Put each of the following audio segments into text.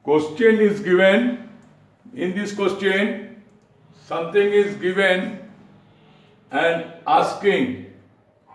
question is given. In this question, something is given and asking,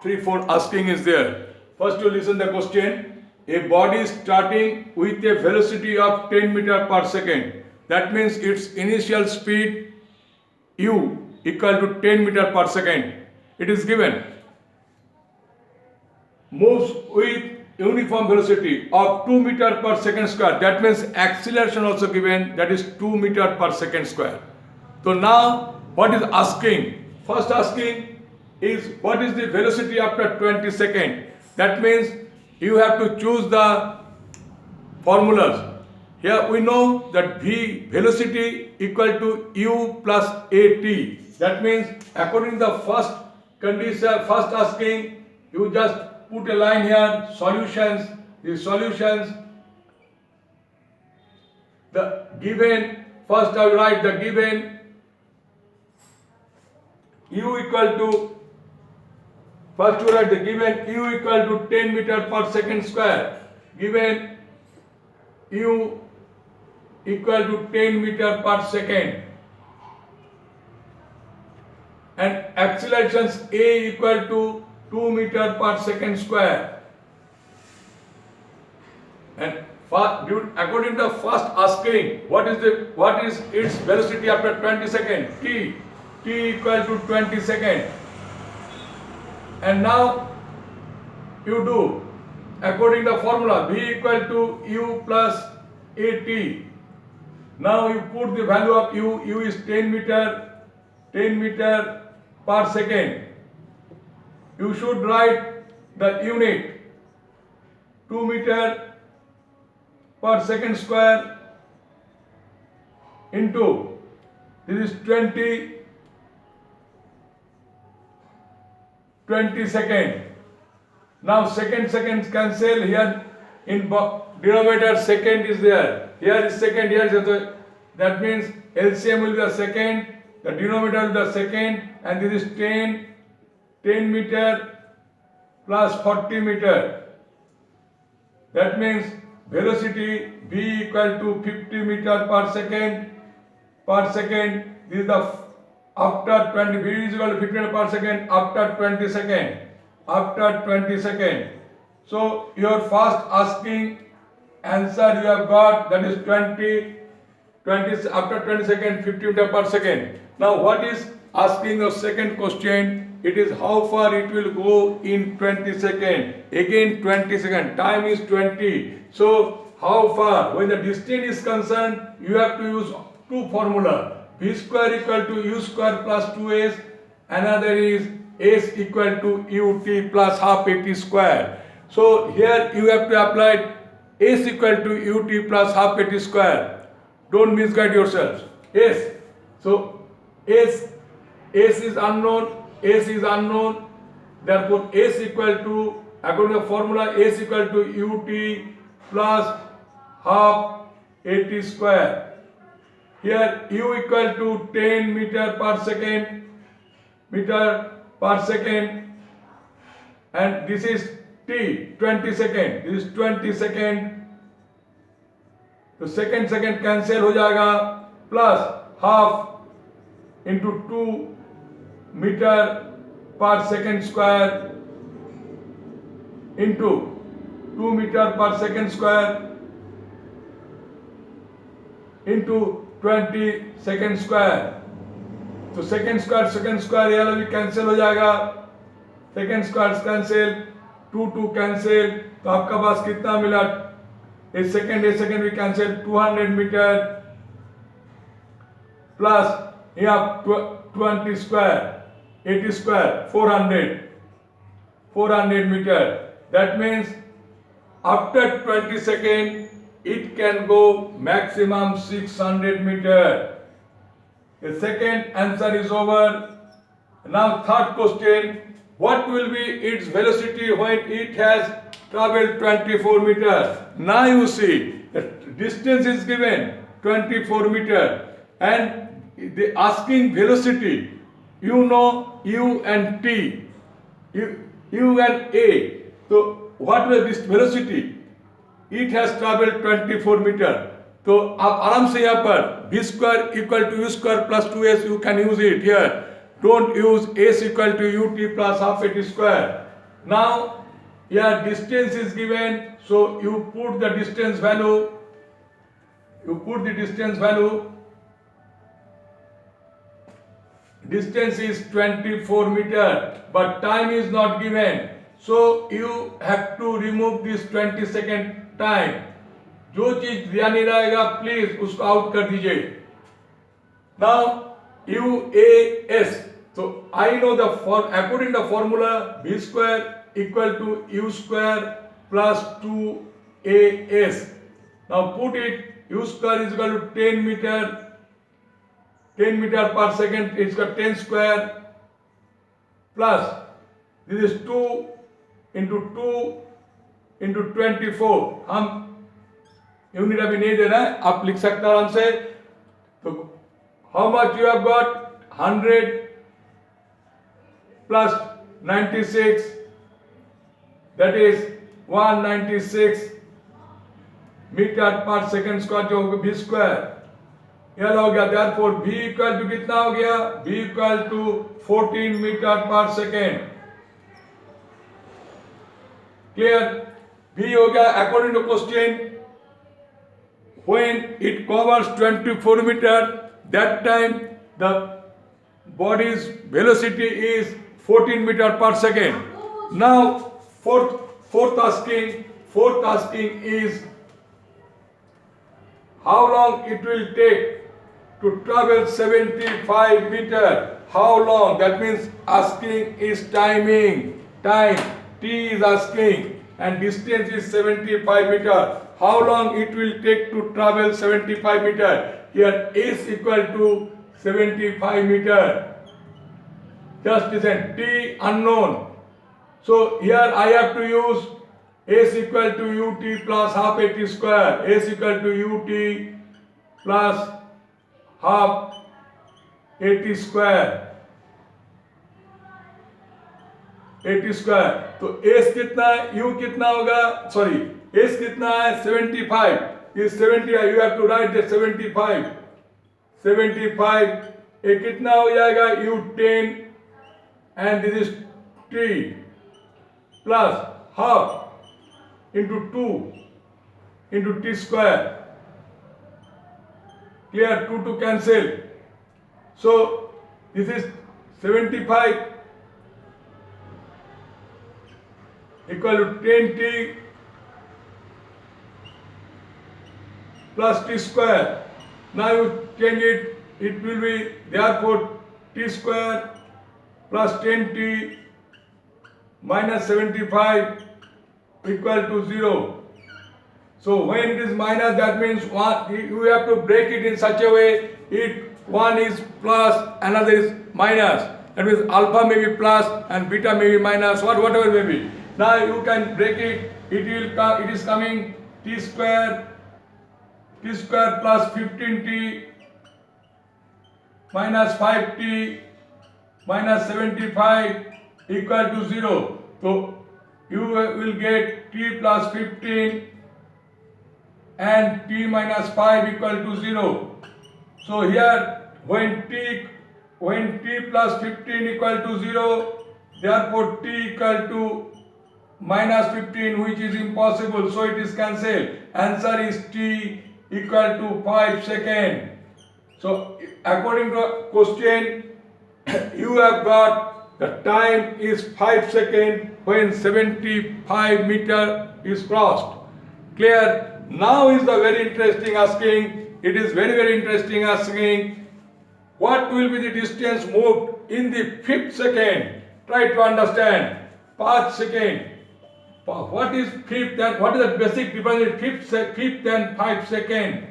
3-4 asking is there. First you listen the question. A body starting with a velocity of 10 meter per second. That means its initial speed u equal to 10 meter per second. It is given. Moves with uniform velocity of 2 meter per second square. That means acceleration also given, that is 2 meter per second square. So now what is asking? First asking is what is the velocity after 20 seconds. That means you have to choose the formulas. Here we know that v velocity equal to u plus at. That means according to the first condition, first asking, you just put a line here, solutions, the solutions, the given, first I will write the given u equal to, first you write the given u equal to 10 meter per second square, given u equal to 10 meter per second, and accelerations a equal to 2 meter per second square, and according to the first asking, what is its velocity after 20 seconds, t equal to 20 seconds, and now you do according to the formula v equal to u plus at. Now you put the value of u is 10 meter per second. You should write the unit 2 meter per second square into, this is 20 second. Now second cancel, here in denominator second is there, here is second, here is, that means LCM will be the second, the denominator will be the second, and this is 10 meter plus 40 meter. That means velocity v equal to 50 meter per second. This is the after 20, v is equal to 50 meter per second after 20 second. So your first asking answer you have got, that is 20 after 20 second 50 meter per second. Now what is asking the second question? It is how far it will go in 20 seconds. Again 20 seconds. Time is 20. So how far? When the distance is concerned, you have to use two formula. V square equal to u square plus 2s. Another is s equal to ut plus half at square. So here you have to apply s equal to ut plus half at square. Don't misguide yourselves. S. So s is unknown. Therefore s equal to, according to the formula, s equal to ut plus half at square. Here u equal to 10 meter per second, and this is t 20 second. This is 20 second. तो second cancel हो जाएगा, plus half into 2 meter per second square into 2 meter per second square into 20 second square. तो second square ये वाला भी cancel हो जाएगा, second square cancel, 2 cancel, तो आपका पास कितना मिला? A second भी cancel, 200 meter plus यहाँ 20 square, 80 square, 400 meter. That means after 20 seconds it can go maximum 600 meter. The second answer is over. Now third question, what will be its velocity when it has traveled 24 meters? Now you see the distance is given 24 meters and the asking velocity, you know u and t, u and a. So what was this velocity? It has traveled 24 meters. तो आप आराम से यहाँ पर b square equal to u square plus 2s you can use it here. Don't use s equal to ut plus half at square. Now here distance is given, so you put the distance value. You put the distance value. Distance is 24 meter, but time is not given. So you have to remove this 20-second time. जो चीज दिया नहीं रहेगा please उसको out कर दीजिए. Now UAS, so I know the according to the formula b square equal to u square plus 2AS. Now put it, u square is equal to 10 meter per second, it's got 10 square plus this is 2 into 24. हम unit अभी नहीं दे रहा है, आप लिख सकते हैं आराम से. तो how much you have got 100 plus 96, that is 196 metre per second square, जो होगा b स्क्वायर. यह हो गया, देयरफॉर b इक्वल टू कितना हो गया, b equal to 14 metre per second. Clear. b हो गया according to question. When it covers 24 meter, that time the body's velocity is 14 meter per second. Now fourth asking is how long it will take to travel 75 meter. How long? That means asking is timing. Time t is asking and distance is 75 meter. How long it will take to travel 75 meter? Here s equal to 75 meter. Just listen, t unknown. So here I have to use s equal to ut plus half at square. S equal to ut plus half at square. 80 square. तो s कितना है, u कितना होगा, sorry s कितना है 75. इस 70 you have to write the 75. ये कितना हो जाएगा, u 10 and this is t plus half into 2 into t square. Clear. 2 cancel. So this is 75 equal to 10t plus t square. Now you change it, it will be therefore t square plus 10t minus 75 equal to 0. So when it is minus, that means you have to break it in such a way, one is plus, another is minus. That means alpha may be plus and beta may be minus, whatever may be. Now you can break it. It is coming t square plus 15t minus 5t minus 75 equal to 0. So you will get t plus 15 and t minus 5 equal to 0. So here when t plus 15 equal to 0, therefore t equal to minus 15, which is impossible, so it is cancelled. Answer is t equal to 5 seconds. So according to question, you have got the time is 5 seconds when 75 meter is crossed. Clear. Now is the very interesting asking. It is very interesting asking, what will be the distance moved in the 5th second? Try to understand. 5 seconds. What is fifth and what is the basic difference between fifth and 5 seconds?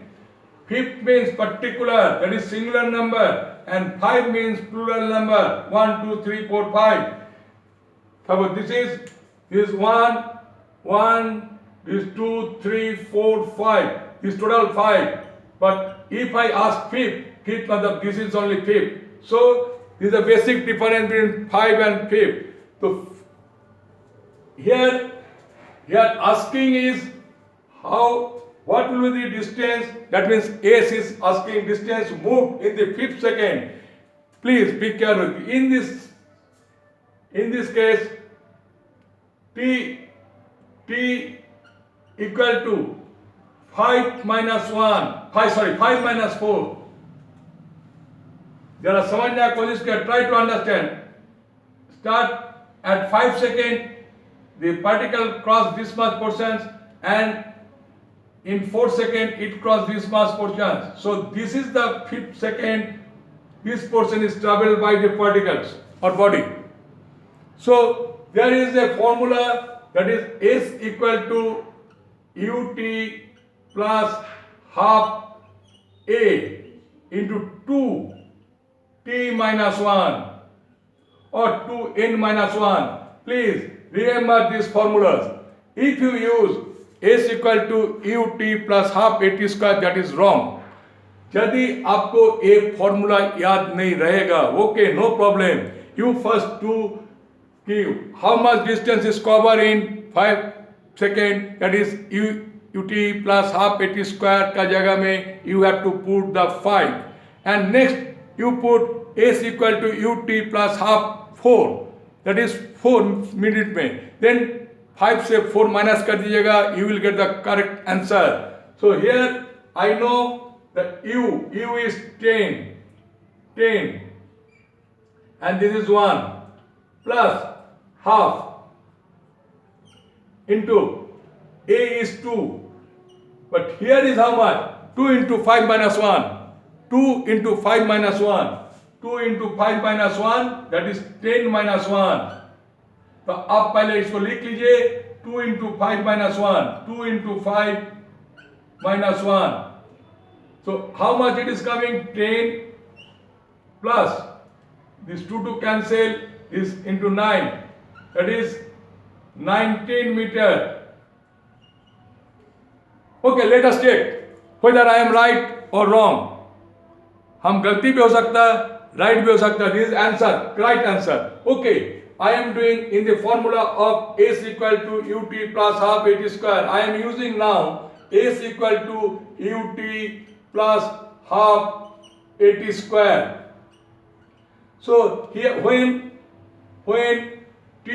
Fifth means particular, that is singular number, and 5 means plural number. 1, 2, 3, 4, 5. So this is 1, this is 2, 3, 4, 5. This total 5. But if I ask fifth, this is only fifth. So this is the basic difference between 5 and fifth. So here asking is what will be the distance? That means S is asking distance moved in the 5th second. Please be careful. In this case, t equal to 5 minus 4. जरा समझने की कोशिश कर, try to understand. Start at 5 second, the particle cross this much portions, and in 4 second it cross this much portions. So this is the 5th second. This portion is traveled by the particles or body. So there is a formula, that is S equal to ut plus half a into 2t minus 1 or 2n minus 1. Please remember these formulas. If you use S equal to ut plus half at square, that is wrong. यदि आपको एक formula याद नहीं रहेगा, okay, no problem. You first do कि how much distance is cover in 5 second, that is ut plus half at square का जगह में you have to put the 5, and next you put s equal to ut plus half 4, that is 4 minute में. Then 5 से 4 minus कर दीजिएगा, you will get the correct answer. So here I know that u is 10, and this is 1 plus half into a is 2, but here is how much? 2 into 5 minus 1, 2 into 5 minus 1, 2 into 5 minus 1, that is 10 minus 1. तो आप पहले इसको लिख लीजिए, 2 into 5 minus 1, 2 into 5 minus 1. So how much it is coming? 10 plus this 2 cancel, this into 9, that is 19 meter. Okay, let us check whether I am right or wrong. हम गलती भी हो सकता है, right भी हो सकता है. This is answer, right answer. Okay, I am doing in the formula of S equal to ut plus half at square. I am using now S equal to ut plus half at square. So here when t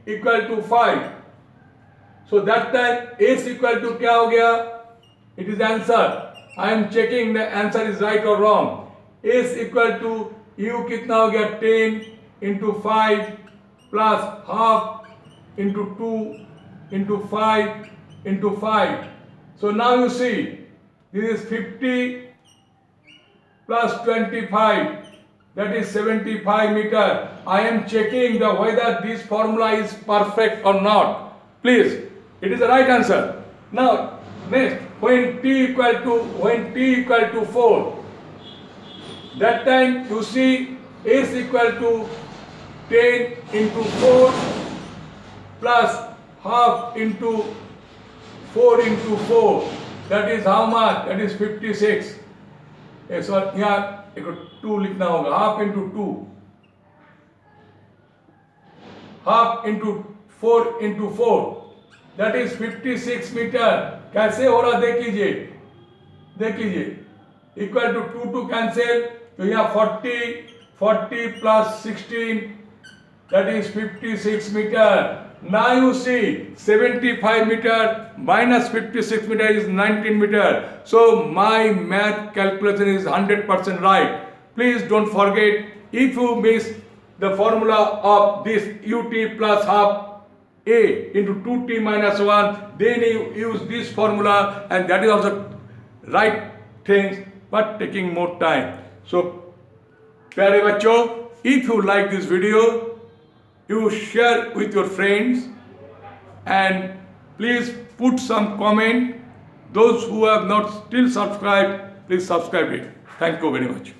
equal to 5, so that time s equal to क्या हो गया? It is answer. I am checking the answer is right or wrong. S equal to u कितना हो गया? 10 into 5 plus half into 2 into 5 into 5. So now you see, this is 50 plus 25, that is 75 meter. I am checking whether this formula is perfect or not. Please, it is the right answer. Now next, when t equal to 4, that time you see s equal to 10 into 4 plus half into 4 into 4. That is how much? That is 56. So यहाँ एक 2 लिखना होगा. Half into 2, half into 4 into 4, that is 56 meter. कैसे हो रहा देख लीजिए. Equal to 2 cancel, तो यहाँ 40 plus 16, that is 56 meter. Now you see 75 meter minus 56 meter is 19 meter. So my math calculation is 100% right. Please don't forget, if you miss the formula of this ut plus half a into 2t minus 1, then you use this formula, and that is also right things but taking more time. So प्यारे बच्चों, if you like this video, you share with your friends, and please put some comment. Those who have not still subscribed, please subscribe it. Thank you very much.